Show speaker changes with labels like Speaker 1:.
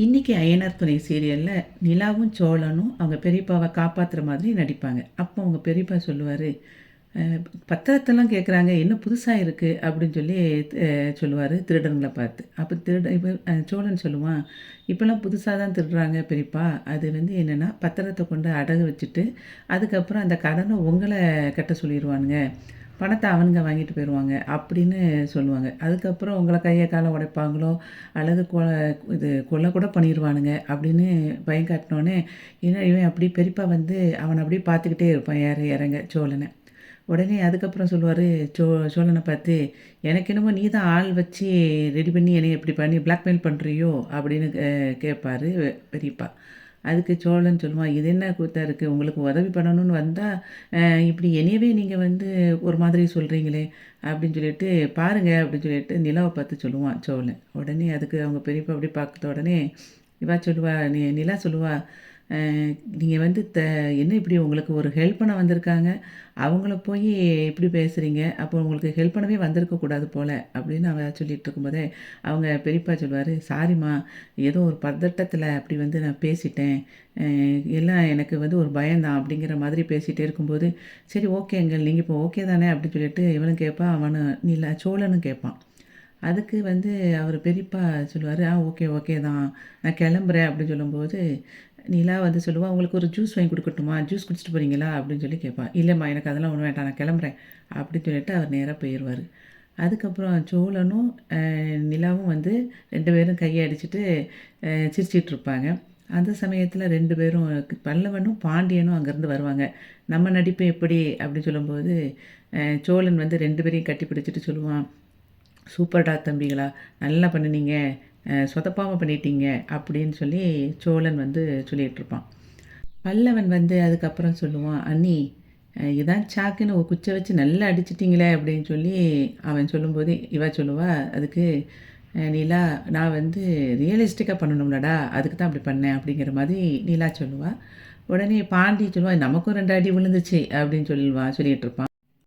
Speaker 1: இன்னைக்கு அய்யனார் துணை சீரியலில் நிலாவும் சோழனும் அவங்க பெரியப்பாவை காப்பாற்றுற மாதிரி நடிப்பாங்க. அப்போ அவங்க பெரியப்பா சொல்லுவார், பத்திரத்தெல்லாம் கேட்குறாங்க, என்ன புதுசாக இருக்குது அப்படின்னு சொல்லி சொல்லுவார் திருடனுங்களை பார்த்து. அப்போ இப்போ சோழன் சொல்லுவான், இப்போல்லாம் புதுசாக தான் திருடுறாங்க பெரியப்பா. அது வந்து என்னென்னா பத்திரத்தை கொண்டு அடகு வச்சுட்டு அதுக்கப்புறம் அந்த கடனை உங்களை கட்ட சொல்லிடுவானுங்க, பணத்தை அவனுங்க வாங்கிட்டு போயிடுவாங்க அப்படின்னு சொல்லுவாங்க. அதுக்கப்புறம் உங்களை கையை காலை உடைப்பாங்களோ அல்லது இது கொலை கூட பண்ணிடுவானுங்க அப்படின்னு பயம் காட்டினோன்னே, ஏன்னா இவன் அப்படி பெரியப்பா வந்து அவனை அப்படியே பார்த்துக்கிட்டே இருப்பான் ஏற இறங்க சோழனை. உடனே அதுக்கப்புறம் சொல்லுவார் சோழனை பார்த்து, எனக்கு என்னமோ நீ தான் ஆள் வச்சு ரெடி பண்ணி என்னை எப்படி பண்ணி பிளாக்மெயில் பண்ணுறியோ அப்படின்னு கேட்பார் பெரியப்பா. அதுக்கு சோழன் சொல்லுவான், இது என்ன கூத்தா இருக்குது, உங்களுக்கு உதவி பண்ணணும்னு வந்தால் இப்படி என்னையவே நீங்கள் வந்து ஒரு மாதிரி சொல்கிறீங்களே அப்படின்னு சொல்லிட்டு பாருங்கள் அப்படின்னு சொல்லிட்டு நிலாவை பார்த்து சொல்லுவான் சோழன். உடனே அதுக்கு அவங்க பெரியப்பா அப்படி பார்த்த உடனே இவா சொல்லுவா, நிலா சொல்லுவா, நீங்கள் வந்து என்ன இப்படி உங்களுக்கு ஒரு ஹெல்ப் பண்ண வந்திருக்காங்க, அவங்கள போய் இப்படி பேசுகிறீங்க, அப்போ உங்களுக்கு ஹெல்ப் பண்ணவே வந்திருக்கக்கூடாது போல் அப்படின்னு அவள் சொல்லிகிட்டு இருக்கும்போதே அவங்க பெரியப்பா சொல்லுவார், சாரிம்மா, ஏதோ ஒரு பதட்டத்தில் அப்படி வந்து நான் பேசிட்டேன், எல்லாம் எனக்கு வந்து ஒரு பயம்தான் அப்படிங்கிற மாதிரி பேசிகிட்டே இருக்கும்போது, சரி ஓகேங்க நீங்கள் இப்போ ஓகே தானே அப்படின்னு சொல்லிட்டு இவனும் கேட்பான், அவனு சோழனும் கேட்பான். அதுக்கு வந்து அவர் பெரியப்பா சொல்லுவார், ஓகே ஓகே தான், நான் கிளம்புறேன் அப்படின்னு சொல்லும்போது நிலா வந்து சொல்லுவா, உங்களுக்கு ஒரு ஜூஸ் வாங்கி கொடுக்கட்டுமா, ஜூஸ் குடிச்சிட்டு போகிறீங்களா அப்படின்னு சொல்லி கேட்பா. இல்லைம்மா எனக்கு அதெல்லாம் ஒன்றும் வேண்டாம், நான் கிளம்புறேன் அப்படின்னு சொல்லிட்டு அவர் நேராக போயிடுவார். அதுக்கப்புறம் சோழனும் நிலாவும் வந்து 2 பேரும் கையை அடிச்சுட்டு சிரிச்சிட்டு இருப்பாங்க. அந்த சமயத்தில் 2 பேரும் பல்லவனும் பாண்டியனும் அங்கேருந்து வருவாங்க. நம்ம நடிப்பு எப்படி அப்படின்னு சொல்லும்போது சோழன் வந்து 2 பேரையும் கட்டி பிடிச்சிட்டு சொல்லுவான், சூப்பர்டா தம்பிகளா, நல்லா பண்ணினீங்க, சொதப்பாமல் பண்ணிட்டீங்க அப்படின்னு சொல்லி சோழன் வந்து சொல்லிகிட்ருப்பான். பல்லவன் வந்து அதுக்கப்புறம் சொல்லுவான், அண்ணி இதான் சாக்குன்னு ஒரு குச்சை வச்சு நல்லா அடிச்சிட்டிங்களே அப்படின்னு சொல்லி அவன் சொல்லும்போது இவ சொல்லுவா, அதுக்கு நிலா, நான் வந்து ரியலிஸ்டிக்காக பண்ணணும்லடா, அதுக்கு தான் அப்படி பண்ணேன் அப்படிங்கிற மாதிரி நிலா சொல்லுவாள். உடனே பாண்டி சொல்லுவாள், நமக்கும் 2 அடி விழுந்துச்சு அப்படின்னு சொல்லிட்டு இருப்பான்.